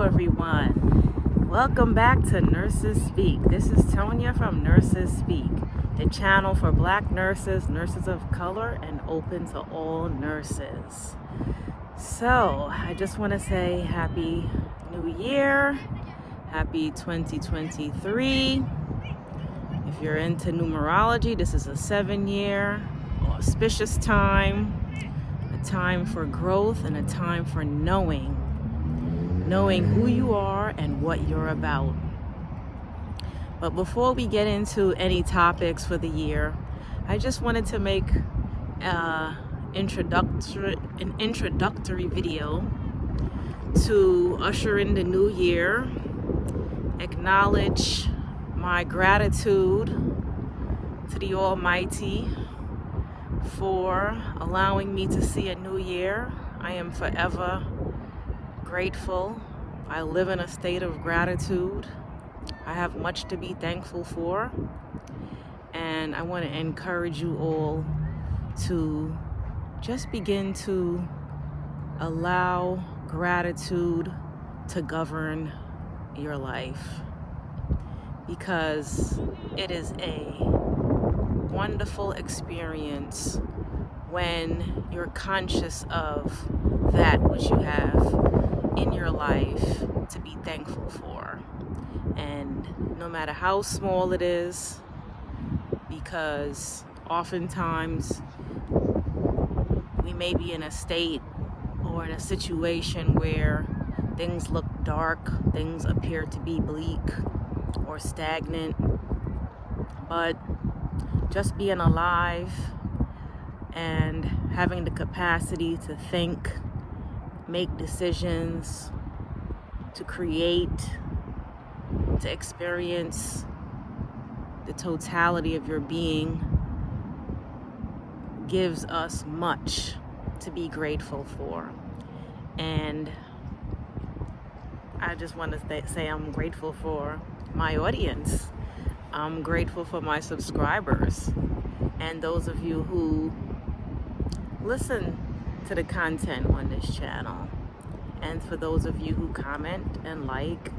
everyone. Welcome back to Nurses Speak. This is Tonya from Nurses Speak, the channel for Black nurses, nurses of color, and open to all nurses. So, I just want to say Happy New Year, Happy 2023. If you're into numerology, this is a 7-year auspicious time, a time for growth and a time for knowing who you are and what you're about. But before we get into any topics for the year, I just wanted to make an introductory video to usher in the new year, acknowledge my gratitude to the Almighty for allowing me to see a new year. I am forever grateful. I live in a state of gratitude. I have much to be thankful for, and I want to encourage you all to just begin to allow gratitude to govern your life, because it is a wonderful experience when you're conscious of that which you have in your life to be thankful for. And no matter how small it is, because oftentimes we may be in a state or in a situation where things look dark, things appear to be bleak or stagnant, but just being alive and having the capacity to think, make decisions, to create, to experience the totality of your being gives us much to be grateful for. And I just want to say I'm grateful for my audience. I'm grateful for my subscribers and those of you who listen to the content on this channel, and for those of you who comment and like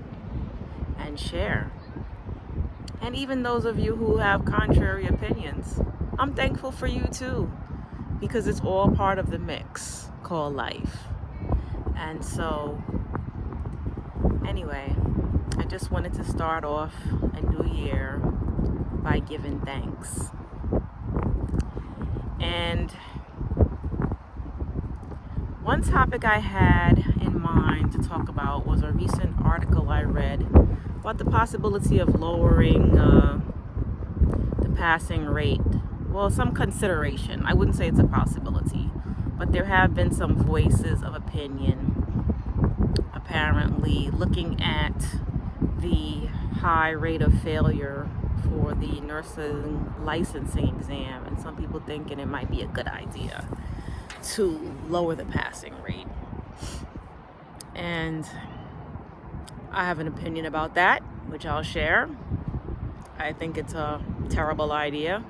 and share, and even those of you who have contrary opinions. I'm thankful for you too, because it's all part of the mix called life. And so anyway, I just wanted to start off a new year by giving thanks. And one topic I had in mind to talk about was a recent article I read about the possibility of lowering the passing rate. Well, some consideration. I wouldn't say it's a possibility, but there have been some voices of opinion apparently looking at the high rate of failure for the nursing licensing exam, and some people thinking it might be a good idea to lower the passing rate. And I have an opinion about that, which I'll share. I think it's a terrible idea,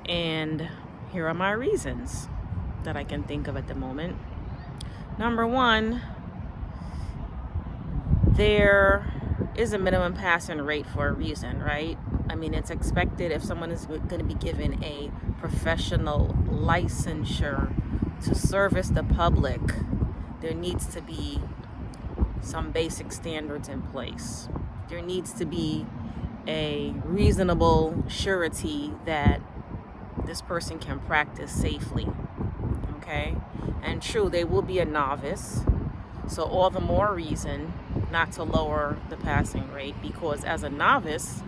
and here are my reasons that I can think of at the moment. Number one, there is a minimum passing rate for a reason, right? I mean, it's expected if someone is going to be given a professional licensure to service the public, there needs to be some basic standards in place. There needs to be a reasonable surety that this person can practice safely, okay? And true, they will be a novice, so all the more reason not to lower the passing rate, because as a novice,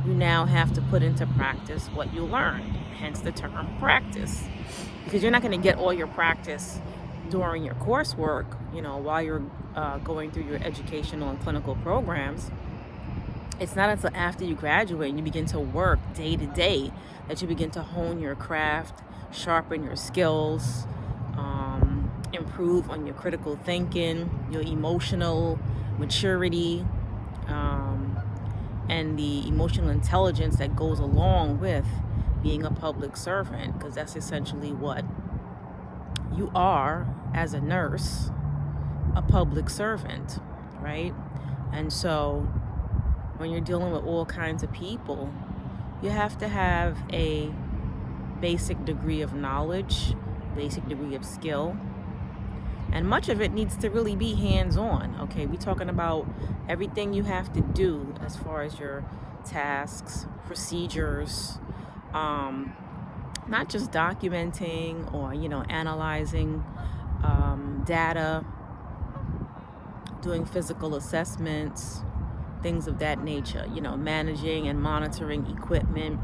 you now have to put into practice what you learned, hence the term practice. Because you're not going to get all your practice during your coursework, while you're going through your educational and clinical programs. It's not until after you graduate and you begin to work day to day that you begin to hone your craft, sharpen your skills, improve on your critical thinking, your emotional maturity, and the emotional intelligence that goes along with being a public servant, because that's essentially what you are as a nurse. a public servant, right? And so when you're dealing with all kinds of people, you have to have a basic degree of knowledge, basic degree of skill, and much of it needs to really be hands-on. Okay, we're talking about everything you have to do as far as your tasks, procedures, not just documenting or analyzing data, doing physical assessments, things of that nature, managing and monitoring equipment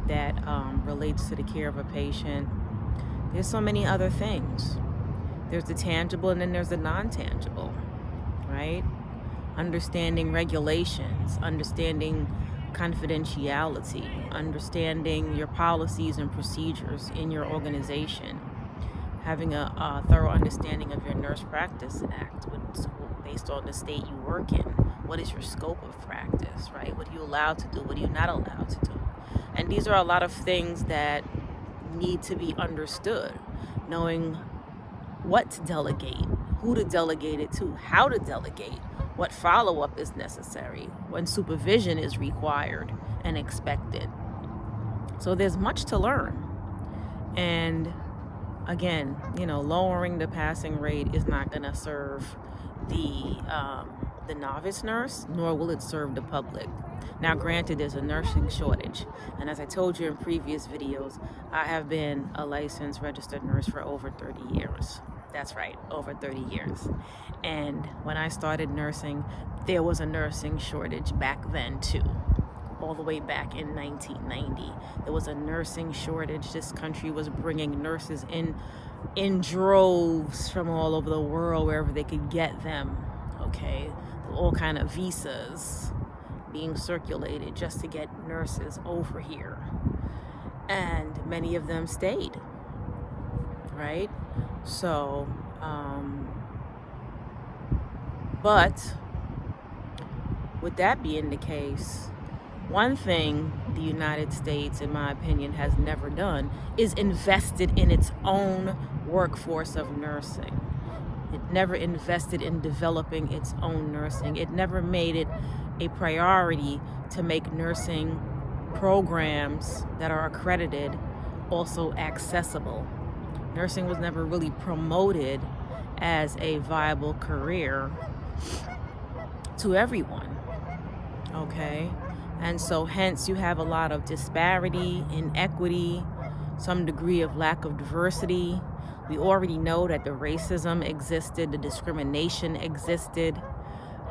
that relates to the care of a patient. There's so many other things. There's the tangible and then there's the non-tangible, right? Understanding regulations, understanding confidentiality, understanding your policies and procedures in your organization, having a thorough understanding of your Nurse Practice Act based on the state you work in. What is your scope of practice, right? What are you allowed to do? What are you not allowed to do? And these are a lot of things that need to be understood. Knowing what to delegate, who to delegate it to, how to delegate, what follow-up is necessary, when supervision is required and expected. So there's much to learn. And again, lowering the passing rate is not going to serve the novice nurse, nor will it serve the public. Now, granted, there's a nursing shortage. And as I told you in previous videos, I have been a licensed registered nurse for over 30 years. That's right, over 30 years. And when I started nursing, there was a nursing shortage back then too. All the way back in 1990, there was a nursing shortage. This country was bringing nurses in droves from all over the world, wherever they could get them. Okay, all kind of visas being circulated just to get nurses over here, and many of them stayed, right? So but with that being the case, one thing the United States, in my opinion, has never done is invested in its own workforce of nursing. It never invested in developing its own nursing. It never made it a priority to make nursing programs that are accredited also accessible. Nursing was never really promoted as a viable career to everyone, okay? And so hence you have a lot of disparity, inequity, some degree of lack of diversity. We already know that the racism existed, the discrimination existed,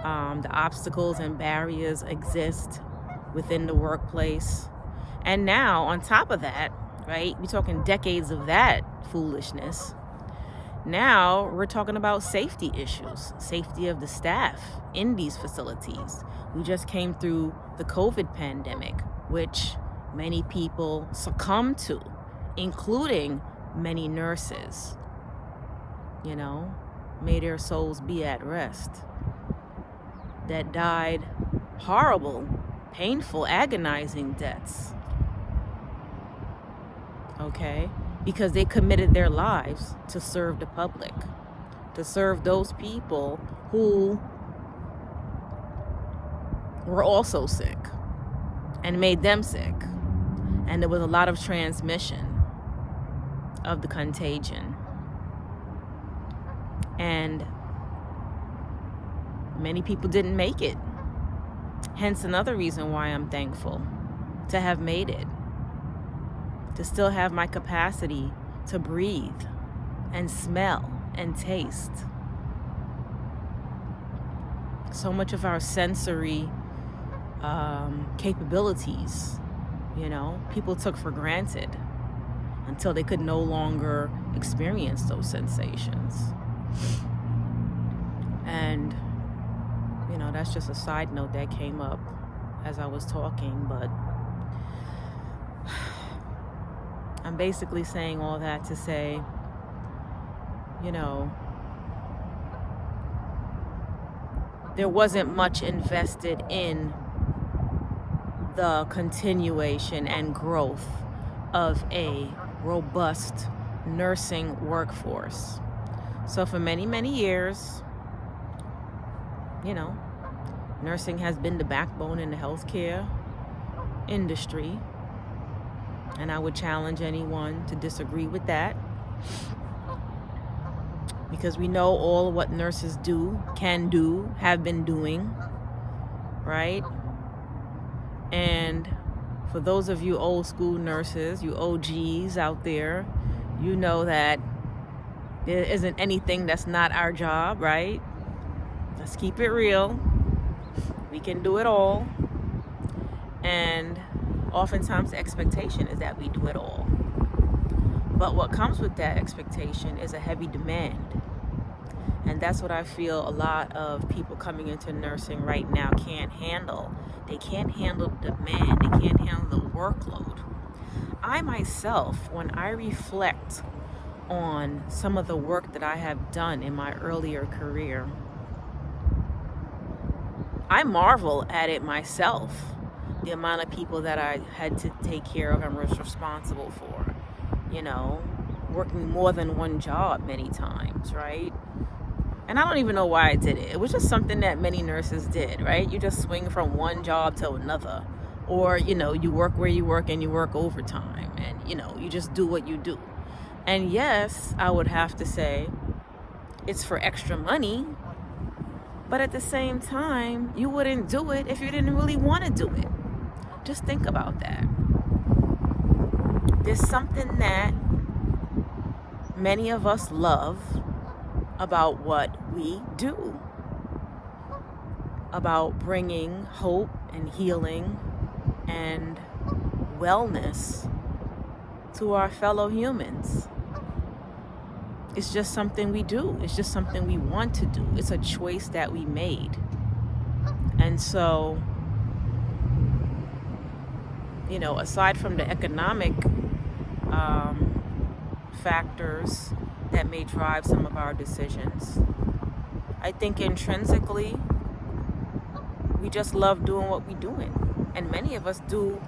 the obstacles and barriers exist within the workplace. And now, on top of that, right, we're talking decades of that foolishness. Now we're talking about safety issues, safety of the staff in these facilities. We just came through the COVID pandemic, which many people succumbed to, including many nurses, may their souls be at rest, that died horrible, painful, agonizing deaths, okay? Because they committed their lives to serve the public, to serve those people who were also sick and made them sick. And there was a lot of transmission of the contagion. And many people didn't make it. Hence another reason why I'm thankful to have made it, to still have my capacity to breathe and smell and taste. So much of our sensory capabilities, people took for granted until they could no longer experience those sensations. And, that's just a side note that came up as I was talking, but I'm basically saying all that to say, there wasn't much invested in the continuation and growth of a robust nursing workforce. So for many, many years, you know, nursing has been the backbone in the healthcare industry. And I would challenge anyone to disagree with that. Because we know all what nurses do, can do, have been doing, right? And for those of you old school nurses, you OGs out there, you know that there isn't anything that's not our job, right? Let's keep it real. We can do it all. And oftentimes the expectation is that we do it all. But what comes with that expectation is a heavy demand. And that's what I feel a lot of people coming into nursing right now can't handle. They can't handle the demand. They can't handle the workload. I myself, when I reflect on some of the work that I have done in my earlier career, I marvel at it myself. The amount of people that I had to take care of and was responsible for, you know, working more than one job many times, right? And I don't even know why I did it. It was just something that many nurses did, right? You just swing from one job to another. Or, you know, you work where you work and you work overtime. And, you know, you just do what you do. And yes, I would have to say it's for extra money. But at the same time, you wouldn't do it if you didn't really want to do it. Just think about that. There's something that many of us love about what we do, about bringing hope and healing and wellness to our fellow humans. It's just something we do. It's just something we want to do. It's a choice that we made. And so, you know, aside from the economic factors that may drive some of our decisions, I think intrinsically we just love doing what we're doing. And many of us do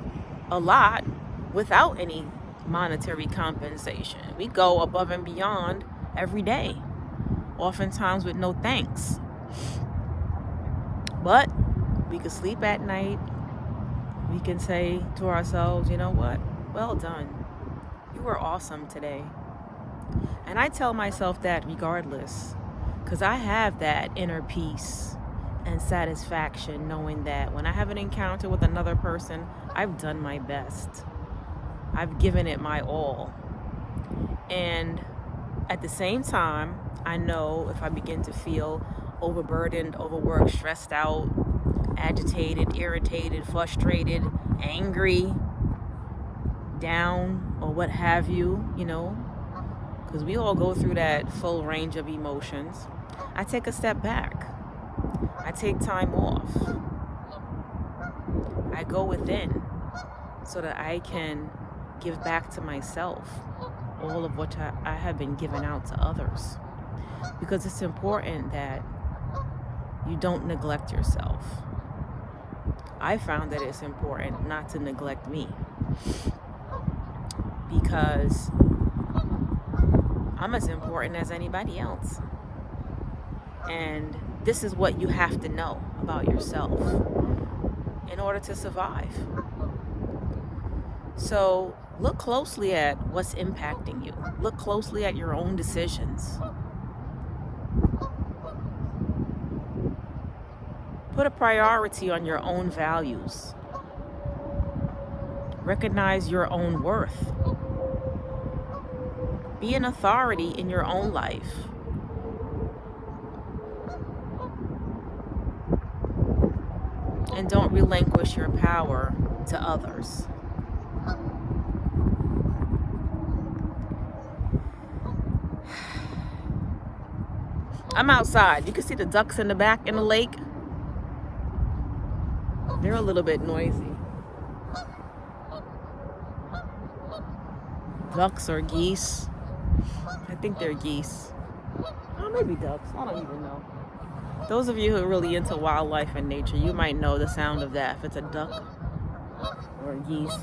a lot without any monetary compensation. We go above and beyond every day, oftentimes with no thanks. But we can sleep at night. We can say to ourselves, you know what? Well done. You were awesome today. And I tell myself that regardless, because I have that inner peace and satisfaction knowing that when I have an encounter with another person, I've done my best. I've given it my all. And at the same time, I know if I begin to feel overburdened, overworked, stressed out, agitated, irritated, frustrated, angry, down, or what have you, you know, because we all go through that full range of emotions, I take a step back. I take time off. I go within so that I can give back to myself all of what I have been giving out to others. Because it's important that you don't neglect yourself. I found that it's important not to neglect me, because I'm as important as anybody else. And this is what you have to know about yourself in order to survive. So look closely at what's impacting you. Look closely at your own decisions. Put a priority on your own values. Recognize your own worth. Be an authority in your own life. And don't relinquish your power to others. I'm outside. You can see the ducks in the back in the lake. They're a little bit noisy. Ducks or geese. I think they're geese. Oh, maybe ducks. I don't even know. Those of you who are really into wildlife and nature, you might know the sound of that, if it's a duck or a geese.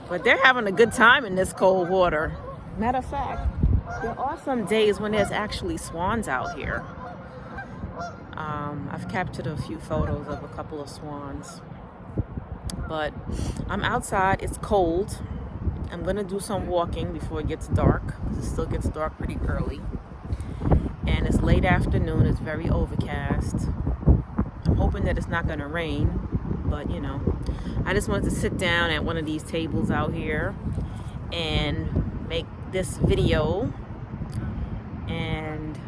But they're having a good time in this cold water. Matter of fact, There are some days when there's actually swans out here. I've captured a few photos of a couple of swans. But I'm outside. It's cold. I'm going to do some walking before it gets dark, because it still gets dark pretty early. And it's late afternoon. It's very overcast. I'm hoping that it's not going to rain. But, you know, I just wanted to sit down at one of these tables out here and make this video and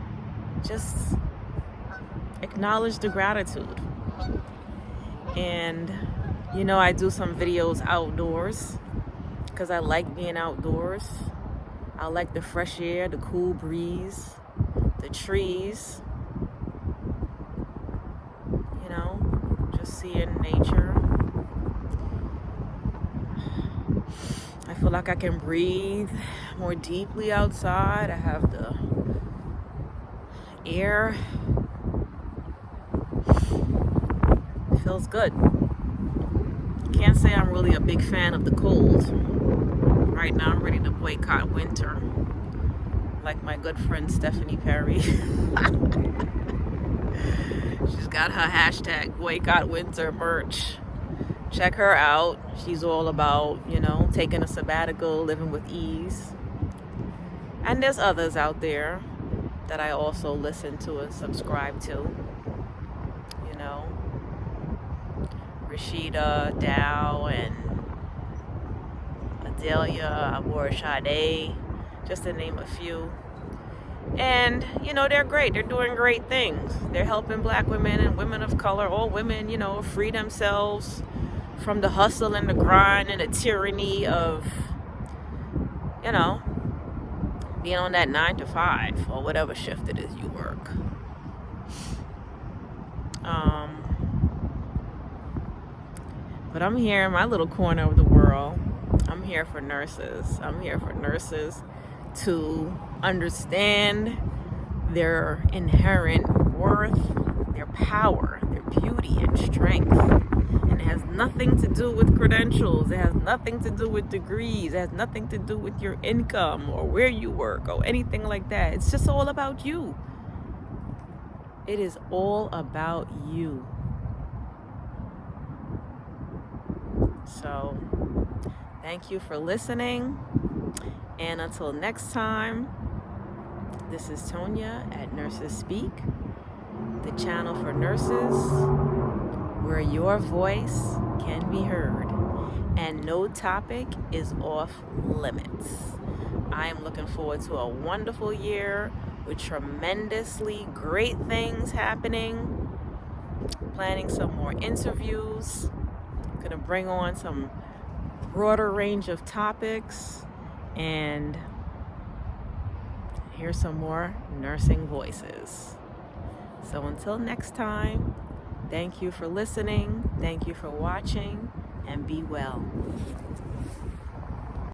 just acknowledge the gratitude. And, you know, I do some videos outdoors because I like being outdoors. I like the fresh air, the cool breeze, the trees, you know, just seeing nature. I feel like I can breathe more deeply outside. I have the air. It feels good. Can't say I'm really a big fan of the cold. Right now I'm ready to boycott winter, like my good friend Stephanie Perry. She's got her hashtag boycott winter merch. Check her out. She's all about, you know, taking a sabbatical, living with ease. And there's others out there that I also listen to and subscribe to. You know, Rashida, Dow, and Adelia, Aborishade, just to name a few. And, you know, they're great. They're doing great things. They're helping black women and women of color, all women, you know, free themselves from the hustle and the grind and the tyranny of, you know, being on that 9 to 5 or whatever shift it is you work. But I'm here in my little corner of the world. I'm here for nurses. I'm here for nurses to understand their inherent worth, their power, their beauty and strength. And it has nothing to do with credentials. It has nothing to do with degrees. It has nothing to do with your income or where you work or anything like that. It's just all about you. It is all about you. So, thank you for listening. And until next time, this is Tonya at Nurses Speak, the channel for nurses where your voice can be heard and no topic is off limits. I am looking forward to a wonderful year with tremendously great things happening. Planning some more interviews. Gonna bring on some broader range of topics and hear some more nursing voices. So until next time, thank you for listening, thank you for watching, and be well.